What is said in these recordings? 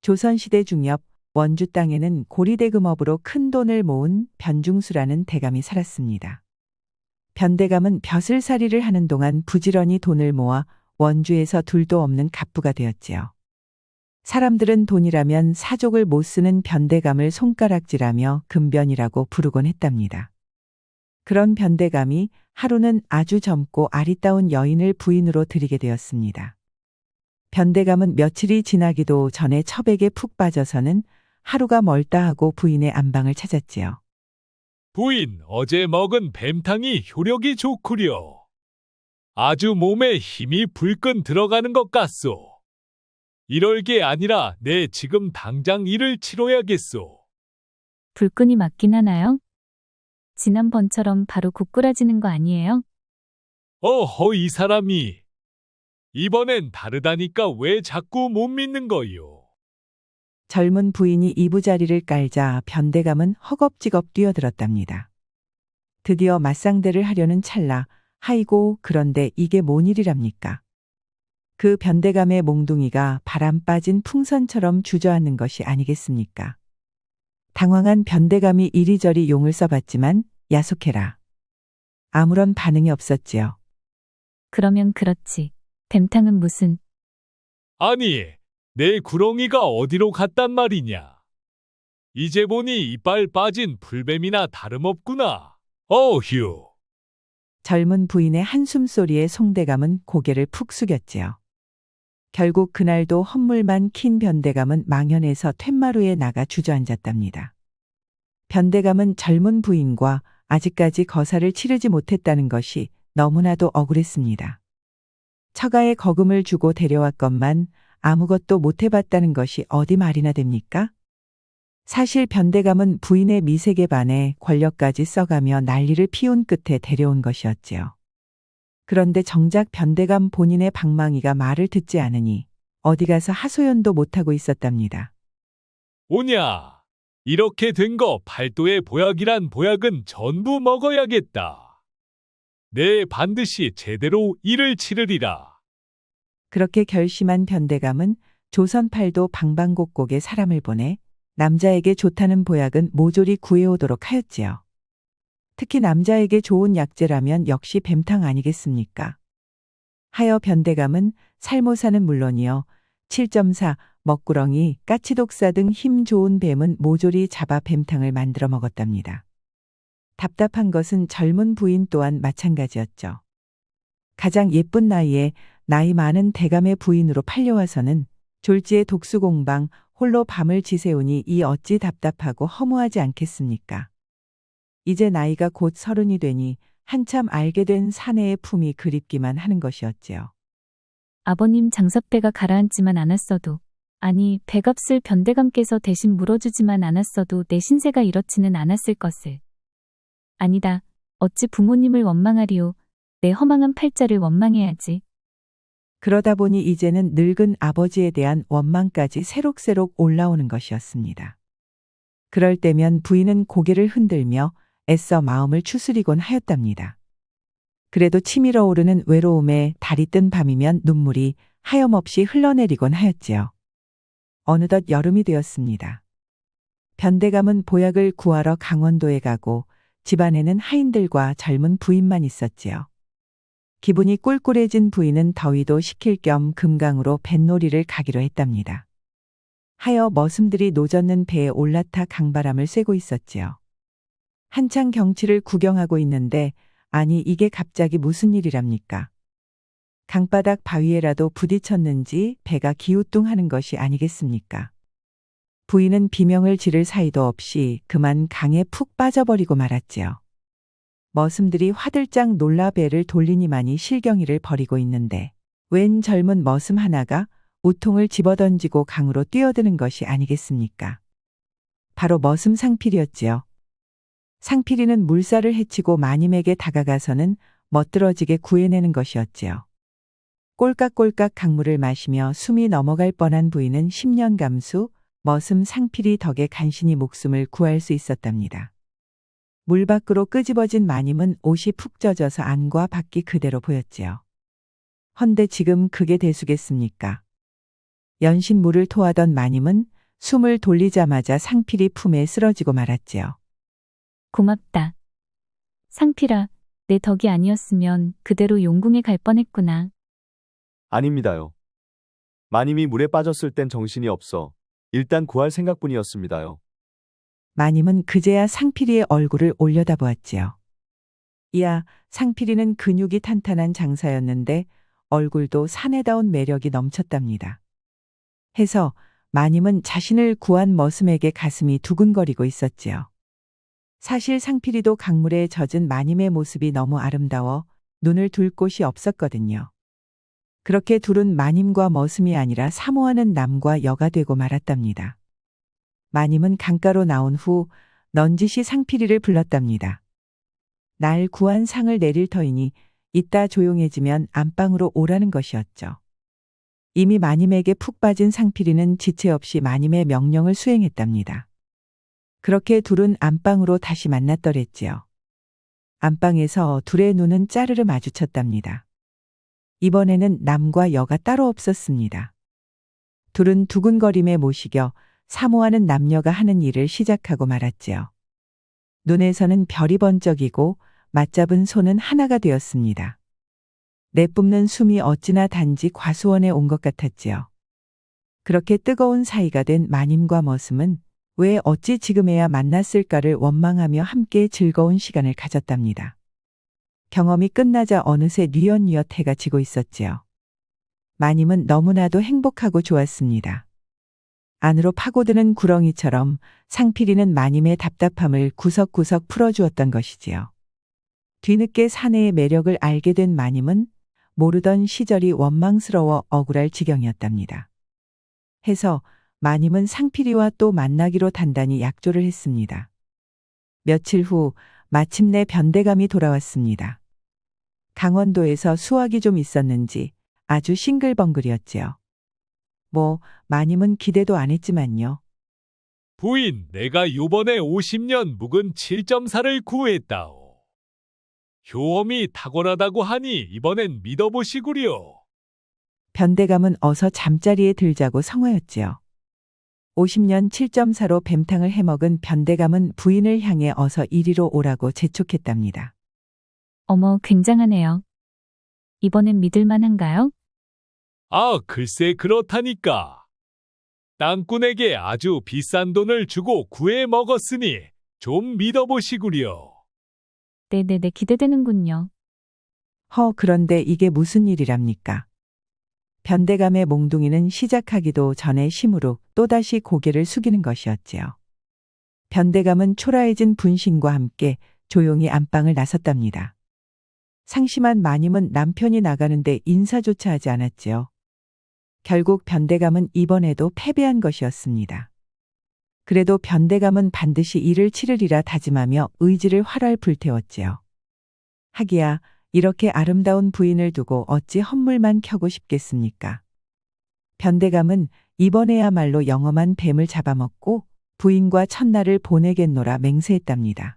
조선시대 중엽 원주 땅에는 고리대금업으로 큰 돈을 모은 변중수라는 대감이 살았습니다. 변대감은 벼슬살이를 하는 동안 부지런히 돈을 모아 원주에서 둘도 없는 갑부가 되었지요. 사람들은 돈이라면 사족을 못 쓰는 변대감을 손가락질하며 금변이라고 부르곤 했답니다. 그런 변대감이 하루는 아주 젊고 아리따운 여인을 부인으로 들이게 되었습니다. 변대감은 며칠이 지나기도 전에 첩에게 푹 빠져서는 하루가 멀다 하고 부인의 안방을 찾았지요. 부인, 어제 먹은 뱀탕이 효력이 좋구려. 아주 몸에 힘이 불끈 들어가는 것 같소. 이럴 게 아니라 내 지금 당장 일을 치러야겠소. 불끈이 맞긴 하나요? 지난번처럼 바로 고꾸라지는 거 아니에요? 어허, 이 사람이. 이번엔 다르다니까 왜 자꾸 못 믿는 거요? 젊은 부인이 이부자리를 깔자 변대감은 허겁지겁 뛰어들었답니다. 드디어 맞상대를 하려는 찰나, 하이고 그런데 이게 뭔 일이랍니까? 그 변대감의 몽둥이가 바람 빠진 풍선처럼 주저앉는 것이 아니겠습니까? 당황한 변대감이 이리저리 용을 써봤지만 야속해라. 아무런 반응이 없었지요. 그러면 그렇지. 뱀탕은 무슨. 아니, 내 구렁이가 어디로 갔단 말이냐? 이제 보니 이빨 빠진 풀뱀이나 다름없구나. 어휴. 젊은 부인의 한숨소리에 송대감은 고개를 푹 숙였지요. 결국 그날도 헛물만 킨 변대감은 망연해서 툇마루에 나가 주저앉았답니다. 변대감은 젊은 부인과 아직까지 거사를 치르지 못했다는 것이 너무나도 억울했습니다. 처가에 거금을 주고 데려왔건만 아무것도 못해봤다는 것이 어디 말이나 됩니까? 사실 변대감은 부인의 미색에 반해 권력까지 써가며 난리를 피운 끝에 데려온 것이었지요. 그런데 정작 변대감 본인의 방망이가 말을 듣지 않으니 어디 가서 하소연도 못하고 있었답니다. 오냐. 이렇게 된 거 팔도의 보약이란 보약은 전부 먹어야겠다. 내 반드시 제대로 일을 치르리라. 그렇게 결심한 변대감은 조선팔도 방방곡곡에 사람을 보내 남자에게 좋다는 보약은 모조리 구해오도록 하였지요. 특히 남자에게 좋은 약재라면 역시 뱀탕 아니겠습니까? 하여 변대감은 살모사는 물론이요. 7.4, 먹구렁이, 까치독사 등 힘 좋은 뱀은 모조리 잡아 뱀탕을 만들어 먹었답니다. 답답한 것은 젊은 부인 또한 마찬가지였죠. 가장 예쁜 나이에 나이 많은 대감의 부인으로 팔려와서는 졸지의 독수공방 홀로 밤을 지새우니 이 어찌 답답하고 허무하지 않겠습니까? 이제 나이가 곧 30이 되니 한참 알게 된 사내의 품이 그립기만 하는 것이었지요. 아버님 장사배가 가라앉지만 않았어도, 아니 배값을 변대감께서 대신 물어주지만 않았어도 내 신세가 이렇지는 않았을 것을. 아니다. 어찌 부모님을 원망하리오. 내 허망한 팔자를 원망해야지. 그러다 보니 이제는 늙은 아버지에 대한 원망까지 새록새록 올라오는 것이었습니다. 그럴 때면 부인은 고개를 흔들며 애써 마음을 추스리곤 하였답니다. 그래도 치밀어 오르는 외로움에 달이 뜬 밤이면 눈물이 하염없이 흘러내리곤 하였지요. 어느덧 여름이 되었습니다. 변대감은 보약을 구하러 강원도에 가고 집안에는 하인들과 젊은 부인만 있었지요. 기분이 꿀꿀해진 부인은 더위도 식힐 겸 금강으로 뱃놀이를 가기로 했답니다. 하여 머슴들이 노젓는 배에 올라타 강바람을 쐬고 있었지요. 한창 경치를 구경하고 있는데 아니 이게 갑자기 무슨 일이랍니까? 강바닥 바위에라도 부딪혔는지 배가 기우뚱하는 것이 아니겠습니까? 부인은 비명을 지를 사이도 없이 그만 강에 푹 빠져버리고 말았지요. 머슴들이 화들짝 놀라 배를 돌리니만이 실경이를 벌이고 있는데 웬 젊은 머슴 하나가 우통을 집어던지고 강으로 뛰어드는 것이 아니겠습니까? 바로 머슴 상필이었지요. 상필이는 물살을 헤치고 마님에게 다가가서는 멋들어지게 구해내는 것이었지요. 꼴깍꼴깍 강물을 마시며 숨이 넘어갈 뻔한 부인은 10년 감수, 머슴 상필이 덕에 간신히 목숨을 구할 수 있었답니다. 물 밖으로 끄집어진 마님은 옷이 푹 젖어서 안과 밖이 그대로 보였지요. 헌데 지금 그게 대수겠습니까? 연신 물을 토하던 마님은 숨을 돌리자마자 상필이 품에 쓰러지고 말았지요. 고맙다. 상필아, 내 덕이 아니었으면 그대로 용궁에 갈 뻔했구나. 아닙니다요. 마님이 물에 빠졌을 땐 정신이 없어 일단 구할 생각뿐이었습니다요. 마님은 그제야 상필이의 얼굴을 올려다보았지요. 이야, 상필이는 근육이 탄탄한 장사였는데 얼굴도 사내다운 매력이 넘쳤답니다. 해서 마님은 자신을 구한 머슴에게 가슴이 두근거리고 있었지요. 사실 상필이도 강물에 젖은 마님의 모습이 너무 아름다워 눈을 둘 곳이 없었거든요. 그렇게 둘은 마님과 머슴이 아니라 사모하는 남과 여가 되고 말았답니다. 마님은 강가로 나온 후 넌지시 상필이를 불렀답니다. 날 구한 상을 내릴 터이니 이따 조용해지면 안방으로 오라는 것이었죠. 이미 마님에게 푹 빠진 상필이는 지체 없이 마님의 명령을 수행했답니다. 그렇게 둘은 안방으로 다시 만났더랬지요. 안방에서 둘의 눈은 짜르르 마주쳤답니다. 이번에는 남과 여가 따로 없었습니다. 둘은 두근거림에 못이겨 사모하는 남녀가 하는 일을 시작하고 말았지요. 눈에서는 별이 번쩍이고 맞잡은 손은 하나가 되었습니다. 내뿜는 숨이 어찌나 단지 과수원에 온 것 같았지요. 그렇게 뜨거운 사이가 된 마님과 머슴은 왜 어찌 지금에야 만났을까를 원망하며 함께 즐거운 시간을 가졌답니다. 경험이 끝나자 어느새 뉘엿뉘엿 해가 지고 있었지요. 마님은 너무나도 행복하고 좋았습니다. 안으로 파고드는 구렁이처럼 상필이는 마님의 답답함을 구석구석 풀어주었던 것이지요. 뒤늦게 사내의 매력을 알게 된 마님은 모르던 시절이 원망스러워 억울할 지경이었답니다. 해서 마님은 상필이와 또 만나기로 단단히 약조를 했습니다. 며칠 후 마침내 변대감이 돌아왔습니다. 강원도에서 수확이 좀 있었는지 아주 싱글벙글이었지요. 마님은 기대도 안 했지만요. 부인, 내가 요번에 50년 묵은 7.4를 구했다오. 효험이 탁월하다고 하니 이번엔 믿어보시구려. 변대감은 어서 잠자리에 들자고 성화였지요. 50년 7.4로 뱀탕을 해먹은 변대감은 부인을 향해 어서 이리로 오라고 재촉했답니다. 어머, 굉장하네요. 이번엔 믿을만한가요? 아, 글쎄 그렇다니까. 땅꾼에게 아주 비싼 돈을 주고 구해 먹었으니 좀 믿어보시구려. 네네네, 기대되는군요. 그런데 이게 무슨 일이랍니까? 변대감의 몽둥이는 시작하기도 전에 심으로 또다시 고개를 숙이는 것이었지요. 변대감은 초라해진 분신과 함께 조용히 안방을 나섰답니다. 상심한 마님은 남편이 나가는데 인사조차 하지 않았지요. 결국 변대감은 이번에도 패배한 것이었습니다. 그래도 변대감은 반드시 이를 치르리라 다짐하며 의지를 활활 불태웠지요. 하기야 이렇게 아름다운 부인을 두고 어찌 헛물만 켜고 싶겠습니까? 변대감은 이번에야말로 영험한 뱀을 잡아먹고 부인과 첫날을 보내겠노라 맹세했답니다.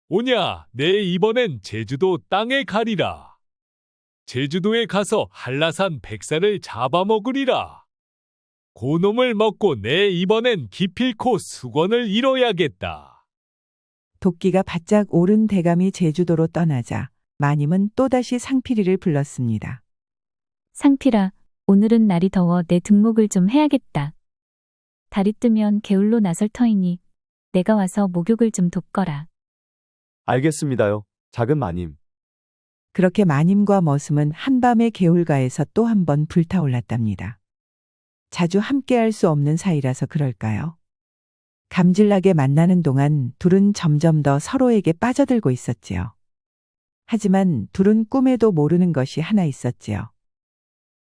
오냐, 내 이번엔 제주도 땅에 가리라. 제주도에 가서 한라산 백사를 잡아먹으리라. 고놈을 먹고 내 이번엔 기필코 수건을 이뤄야겠다. 도끼가 바짝 오른 대감이 제주도로 떠나자 마님은 또다시 상필이를 불렀습니다. 상필아, 오늘은 날이 더워 내 등목을 좀 해야겠다. 달이 뜨면 개울로 나설 터이니 내가 와서 목욕을 좀 돕거라. 알겠습니다요. 작은 마님. 그렇게 마님과 머슴은 한밤의 개울가에서 또 한 번 불타올랐답니다. 자주 함께할 수 없는 사이라서 그럴까요? 감질나게 만나는 동안 둘은 점점 더 서로에게 빠져들고 있었지요. 하지만 둘은 꿈에도 모르는 것이 하나 있었지요.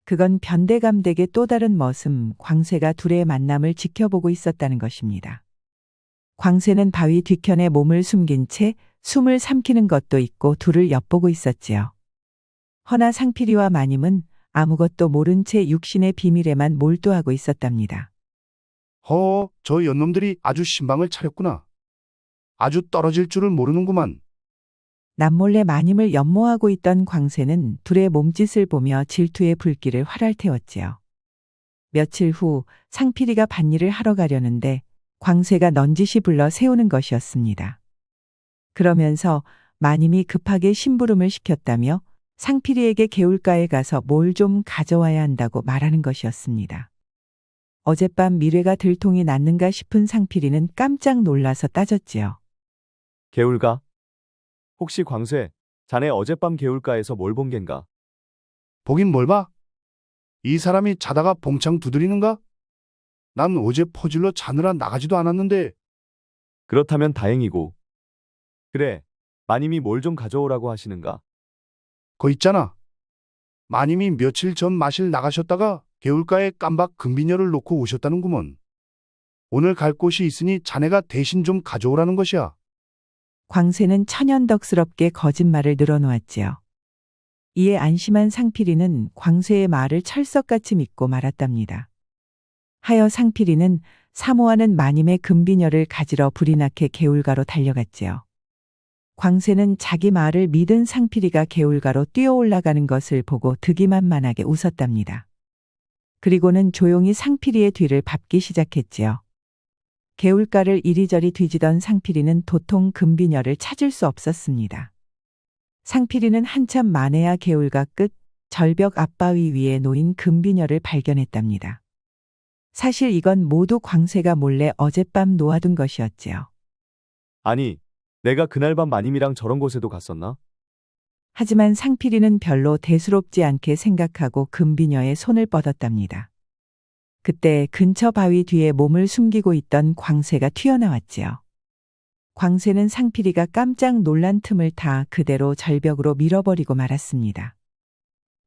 그건 변대감 댁의 또 다른 머슴 광쇠가 둘의 만남을 지켜보고 있었다는 것입니다. 광쇠는 바위 뒤편에 몸을 숨긴 채 숨을 삼키는 것도 있고 둘을 엿보고 있었지요. 허나 상필이와 마님은 아무것도 모른 채 육신의 비밀에만 몰두하고 있었답니다. 저 연놈들이 아주 신방을 차렸구나. 아주 떨어질 줄을 모르는구만. 남몰래 마님을 연모하고 있던 광쇠는 둘의 몸짓을 보며 질투의 불길을 활활 태웠지요. 며칠 후 상필이가 밭일을 하러 가려는데 광세가 넌지시 불러 세우는 것이었습니다. 그러면서 마님이 급하게 심부름을 시켰다며 상필이에게 개울가에 가서 뭘 좀 가져와야 한다고 말하는 것이었습니다. 어젯밤 미래가 들통이 났는가 싶은 상필이는 깜짝 놀라서 따졌지요. 개울가? 혹시 광쇠, 자네 어젯밤 개울가에서 뭘 본 겐가? 보긴 뭘 봐? 이 사람이 자다가 봉창 두드리는가? 난 어제 퍼질러 자느라 나가지도 않았는데. 그렇다면 다행이고. 그래, 마님이 뭘 좀 가져오라고 하시는가? 거 있잖아. 마님이 며칠 전 마실 나가셨다가 개울가에 깜박 금비녀를 놓고 오셨다는구먼. 오늘 갈 곳이 있으니 자네가 대신 좀 가져오라는 것이야. 광세는 천연덕스럽게 거짓말을 늘어놓았지요. 이에 안심한 상필이는 광세의 말을 철석같이 믿고 말았답니다. 하여 상필이는 사모하는 마님의 금비녀를 가지러 불이 나게 개울가로 달려갔지요. 광세는 자기 말을 믿은 상필이가 개울가로 뛰어 올라가는 것을 보고 득이만만하게 웃었답니다. 그리고는 조용히 상필이의 뒤를 밟기 시작했지요. 개울가를 이리저리 뒤지던 상필이는 도통 금비녀를 찾을 수 없었습니다. 상필이는 한참 만에야 개울가 끝 절벽 앞바위 위에 놓인 금비녀를 발견했답니다. 사실 이건 모두 광세가 몰래 어젯밤 놓아둔 것이었지요. 아니, 내가 그날 밤 마님이랑 저런 곳에도 갔었나? 하지만 상필이는 별로 대수롭지 않게 생각하고 금비녀의 손을 뻗었답니다. 그때 근처 바위 뒤에 몸을 숨기고 있던 광세가 튀어나왔지요. 광세는 상필이가 깜짝 놀란 틈을 타 그대로 절벽으로 밀어버리고 말았습니다.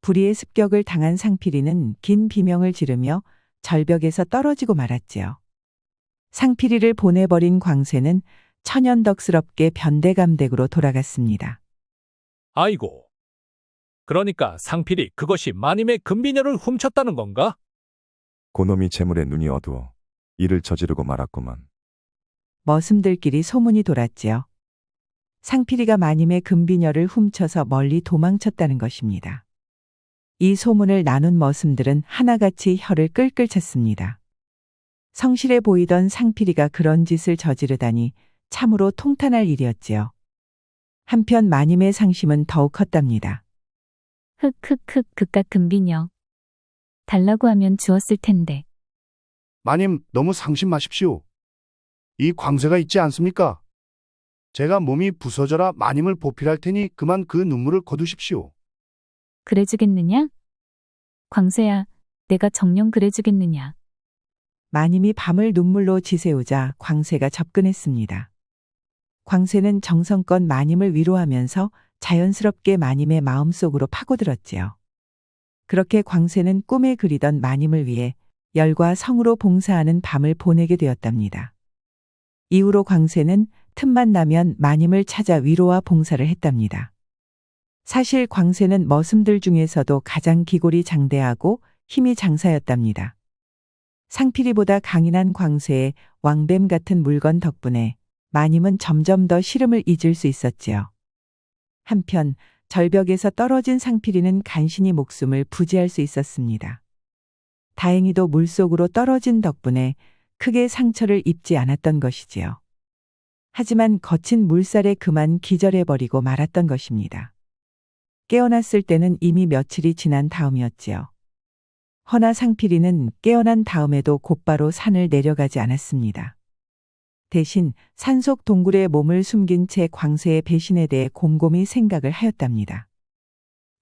불의의 습격을 당한 상필이는 긴 비명을 지르며 절벽에서 떨어지고 말았지요. 상필이를 보내버린 광세는 천연덕스럽게 변대감댁으로 돌아갔습니다. 아이고. 그러니까 상필이 그것이 마님의 금비녀를 훔쳤다는 건가? 고놈이 재물에 눈이 어두워 일을 저지르고 말았구만. 머슴들끼리 소문이 돌았지요. 상필이가 마님의 금비녀를 훔쳐서 멀리 도망쳤다는 것입니다. 이 소문을 나눈 머슴들은 하나같이 혀를 끌끌 찼습니다. 성실해 보이던 상필이가 그런 짓을 저지르다니 참으로 통탄할 일이었지요. 한편 마님의 상심은 더욱 컸답니다. 흑흑흑 그깟 금비녀. 달라고 하면 주었을 텐데. 마님, 너무 상심 마십시오. 이 광세가 있지 않습니까? 제가 몸이 부서져라 마님을 보필할 테니 그만 그 눈물을 거두십시오. 그래주겠느냐? 광세야, 내가 정녕 그래주겠느냐? 마님이 밤을 눈물로 지새우자 광세가 접근했습니다. 광세는 정성껏 마님을 위로하면서 자연스럽게 마님의 마음속으로 파고들었지요. 그렇게 광세는 꿈에 그리던 마님을 위해 열과 성으로 봉사하는 밤을 보내게 되었답니다. 이후로 광세는 틈만 나면 마님을 찾아 위로와 봉사를 했답니다. 사실 광세는 머슴들 중에서도 가장 기골이 장대하고 힘이 장사였답니다. 상필이보다 강인한 광세의 왕뱀 같은 물건 덕분에 마님은 점점 더 시름을 잊을 수 있었지요. 한편 절벽에서 떨어진 상필이는 간신히 목숨을 부지할 수 있었습니다. 다행히도 물속으로 떨어진 덕분에 크게 상처를 입지 않았던 것이지요. 하지만 거친 물살에 그만 기절해버리고 말았던 것입니다. 깨어났을 때는 이미 며칠이 지난 다음이었지요. 허나 상필이는 깨어난 다음에도 곧바로 산을 내려가지 않았습니다. 대신 산속 동굴에 몸을 숨긴 채 광세의 배신에 대해 곰곰이 생각을 하였답니다.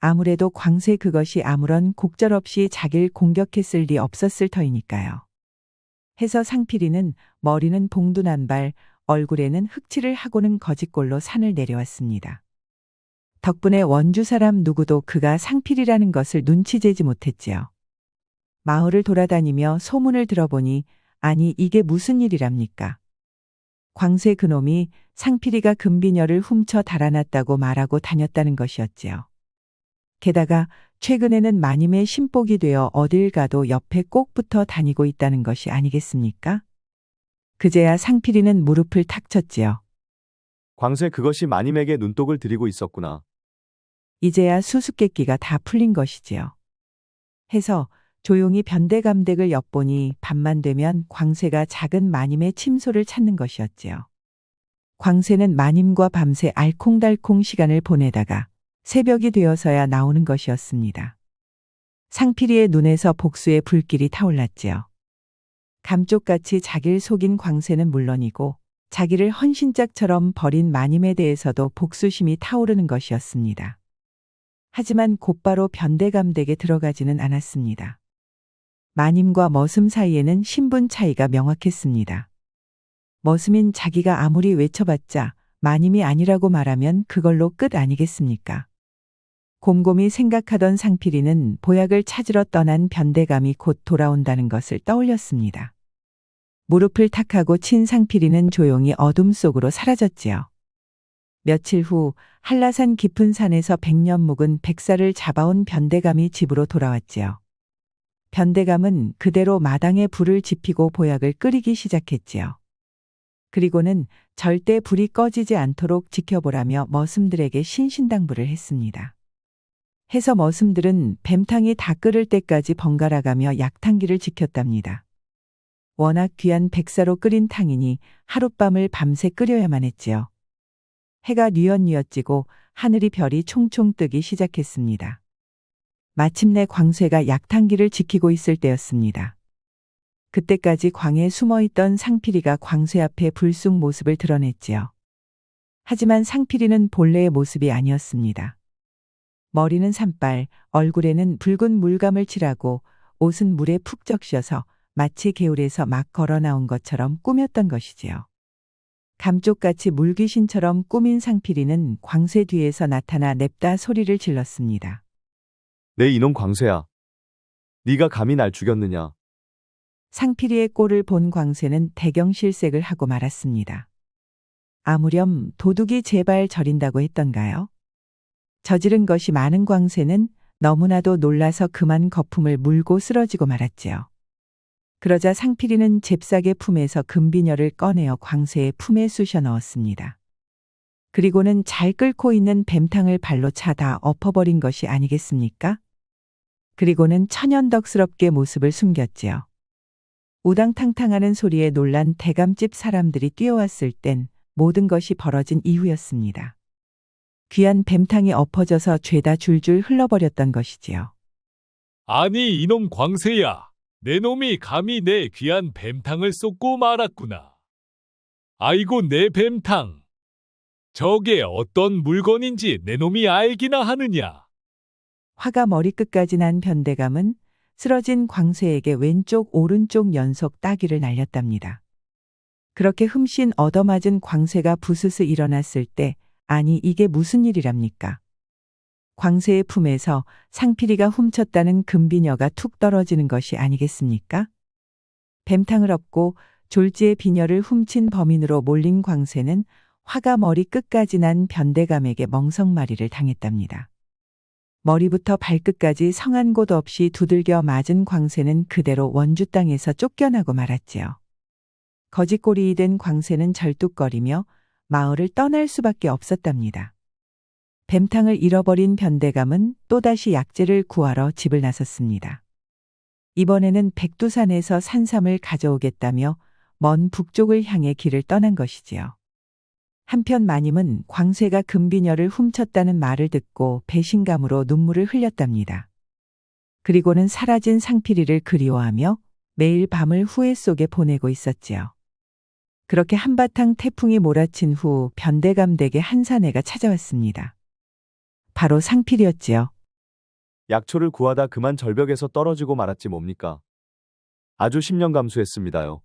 아무래도 광세 그것이 아무런 곡절 없이 자기를 공격했을 리 없었을 터이니까요. 해서 상필이는 머리는 봉두난발, 얼굴에는 흑칠을 하고는 거짓골로 산을 내려왔습니다. 덕분에 원주 사람 누구도 그가 상필이라는 것을 눈치채지 못했지요. 마을을 돌아다니며 소문을 들어보니 아니 이게 무슨 일이랍니까? 광세 그놈이 상필이가 금비녀를 훔쳐 달아났다고 말하고 다녔다는 것이었지요. 게다가 최근에는 마님의 신복이 되어 어딜 가도 옆에 꼭 붙어 다니고 있다는 것이 아니겠습니까? 그제야 상필이는 무릎을 탁 쳤지요. 광쇠 그것이 마님에게 눈독을 들이고 있었구나. 이제야 수수께끼가 다 풀린 것이지요. 해서 조용히 변대감댁을 엿보니 밤만 되면 광새가 작은 마님의 침소를 찾는 것이었지요. 광새는 마님과 밤새 알콩달콩 시간을 보내다가 새벽이 되어서야 나오는 것이었습니다. 상필이의 눈에서 복수의 불길이 타올랐지요. 감쪽같이 자기를 속인 광새는 물론이고 자기를 헌신짝처럼 버린 마님에 대해서도 복수심이 타오르는 것이었습니다. 하지만 곧바로 변대감댁에 들어가지는 않았습니다. 마님과 머슴 사이에는 신분 차이가 명확했습니다. 머슴인 자기가 아무리 외쳐봤자 마님이 아니라고 말하면 그걸로 끝 아니겠습니까? 곰곰이 생각하던 상필이는 보약을 찾으러 떠난 변대감이 곧 돌아온다는 것을 떠올렸습니다. 무릎을 탁하고 친 상필이는 조용히 어둠 속으로 사라졌지요. 며칠 후 한라산 깊은 산에서 100년 묵은 백사를 잡아온 변대감이 집으로 돌아왔지요. 변대감은 그대로 마당에 불을 지피고 보약을 끓이기 시작했지요. 그리고는 절대 불이 꺼지지 않도록 지켜보라며 머슴들에게 신신당부를 했습니다. 해서 머슴들은 뱀탕이 다 끓을 때까지 번갈아가며 약탕기를 지켰답니다. 워낙 귀한 백사로 끓인 탕이니 하룻밤을 밤새 끓여야만 했지요. 해가 뉘엿뉘엿 지고 하늘이 별이 총총 뜨기 시작했습니다. 마침내 광새가 약탕기를 지키고 있을 때였습니다. 그때까지 광에 숨어있던 상필이가 광새 앞에 불쑥 모습을 드러냈지요. 하지만 상필이는 본래의 모습이 아니었습니다. 머리는 산발, 얼굴에는 붉은 물감을 칠하고 옷은 물에 푹 적셔서 마치 개울에서 막 걸어 나온 것처럼 꾸몄던 것이지요. 감쪽같이 물귀신처럼 꾸민 상필이는 광새 뒤에서 나타나 냅다 소리를 질렀습니다. 내 이놈 광새야. 네가 감히 날 죽였느냐? 상필이의 꼴을 본 광새는 대경실색을 하고 말았습니다. 아무렴 도둑이 제발 저린다고 했던가요? 저지른 것이 많은 광새는 너무나도 놀라서 그만 거품을 물고 쓰러지고 말았지요. 그러자 상필이는 잽싸게 품에서 금비녀를 꺼내어 광새의 품에 쑤셔 넣었습니다. 그리고는 잘 끓고 있는 뱀탕을 발로 차다 엎어버린 것이 아니겠습니까? 그리고는 천연덕스럽게 모습을 숨겼지요. 우당탕탕하는 소리에 놀란 대감집 사람들이 뛰어왔을 땐 모든 것이 벌어진 이후였습니다. 귀한 뱀탕이 엎어져서 죄다 줄줄 흘러버렸던 것이지요. 아니 이놈 광새야. 내 놈이 감히 내 귀한 뱀탕을 쏟고 말았구나. 아이고 내 뱀탕. 저게 어떤 물건인지 내 놈이 알기나 하느냐. 화가 머리끝까지 난 변대감은 쓰러진 광새에게 왼쪽 오른쪽 연속 따귀를 날렸답니다. 그렇게 흠씬 얻어맞은 광새가 부스스 일어났을 때 아니 이게 무슨 일이랍니까? 광새의 품에서 상필이가 훔쳤다는 금비녀가 툭 떨어지는 것이 아니겠습니까? 뱀탕을 엎고 졸지의 비녀를 훔친 범인으로 몰린 광새는 화가 머리 끝까지 난 변대감에게 멍석마리를 당했답니다. 머리부터 발끝까지 성한 곳 없이 두들겨 맞은 광새는 그대로 원주 땅에서 쫓겨나고 말았지요. 거짓골이 된 광새는 절뚝거리며 마을을 떠날 수밖에 없었답니다. 뱀탕을 잃어버린 변대감은 또다시 약재를 구하러 집을 나섰습니다. 이번에는 백두산에서 산삼을 가져오겠다며 먼 북쪽을 향해 길을 떠난 것이지요. 한편 마님은 광새가 금비녀를 훔쳤다는 말을 듣고 배신감으로 눈물을 흘렸답니다. 그리고는 사라진 상필이를 그리워하며 매일 밤을 후회 속에 보내고 있었지요. 그렇게 한바탕 태풍이 몰아친 후 변대감 댁에 한 사내가 찾아왔습니다. 바로 상필이었지요. 약초를 구하다 그만 절벽에서 떨어지고 말았지 뭡니까? 아주 10년 감수했습니다요.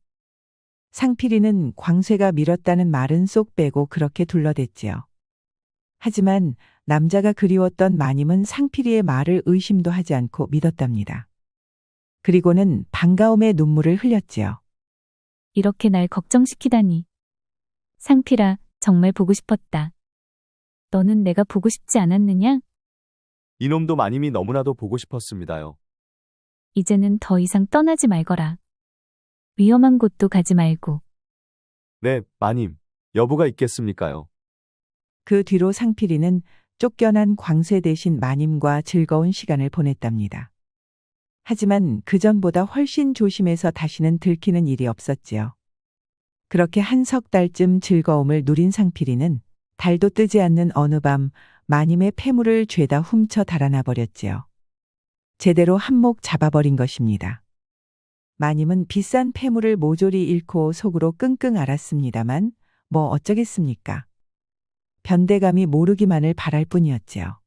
상필이는 광새가 밀었다는 말은 쏙 빼고 그렇게 둘러댔지요. 하지만 남자가 그리웠던 마님은 상필이의 말을 의심도 하지 않고 믿었답니다. 그리고는 반가움의 눈물을 흘렸지요. 이렇게 날 걱정시키다니. 상필아, 정말 보고 싶었다. 너는 내가 보고 싶지 않았느냐? 이놈도 마님이 너무나도 보고 싶었습니다요. 이제는 더 이상 떠나지 말거라. 위험한 곳도 가지 말고. 네, 마님. 여부가 있겠습니까요? 그 뒤로 상필이는 쫓겨난 광새 대신 마님과 즐거운 시간을 보냈답니다. 하지만 그전보다 훨씬 조심해서 다시는 들키는 일이 없었지요. 그렇게 한 석 달쯤 즐거움을 누린 상필이는 달도 뜨지 않는 어느 밤 마님의 폐물을 죄다 훔쳐 달아나 버렸지요. 제대로 한몫 잡아버린 것입니다. 마님은 비싼 폐물을 모조리 잃고 속으로 끙끙 앓았습니다만 뭐 어쩌겠습니까? 변대감이 모르기만을 바랄 뿐이었지요.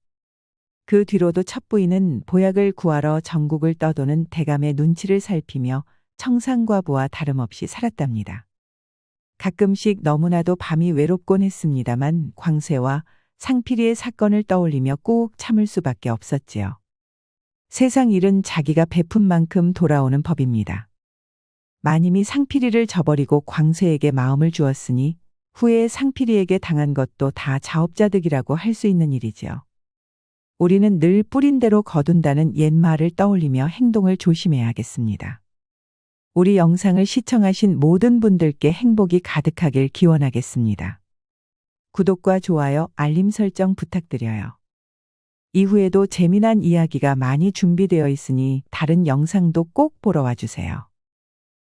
그 뒤로도 첩부인은 보약을 구하러 전국을 떠도는 대감의 눈치를 살피며 청상과부와 다름없이 살았답니다. 가끔씩 너무나도 밤이 외롭곤 했습니다만 광세와 상필이의 사건을 떠올리며 꾹 참을 수밖에 없었지요. 세상 일은 자기가 베푼 만큼 돌아오는 법입니다. 마님이 상필이를 저버리고 광세에게 마음을 주었으니 후에 상필이에게 당한 것도 다 자업자득이라고 할 수 있는 일이지요. 우리는 늘 뿌린 대로 거둔다는 옛말을 떠올리며 행동을 조심해야겠습니다. 우리 영상을 시청하신 모든 분들께 행복이 가득하길 기원하겠습니다. 구독과 좋아요, 알림 설정 부탁드려요. 이후에도 재미난 이야기가 많이 준비되어 있으니 다른 영상도 꼭 보러 와주세요.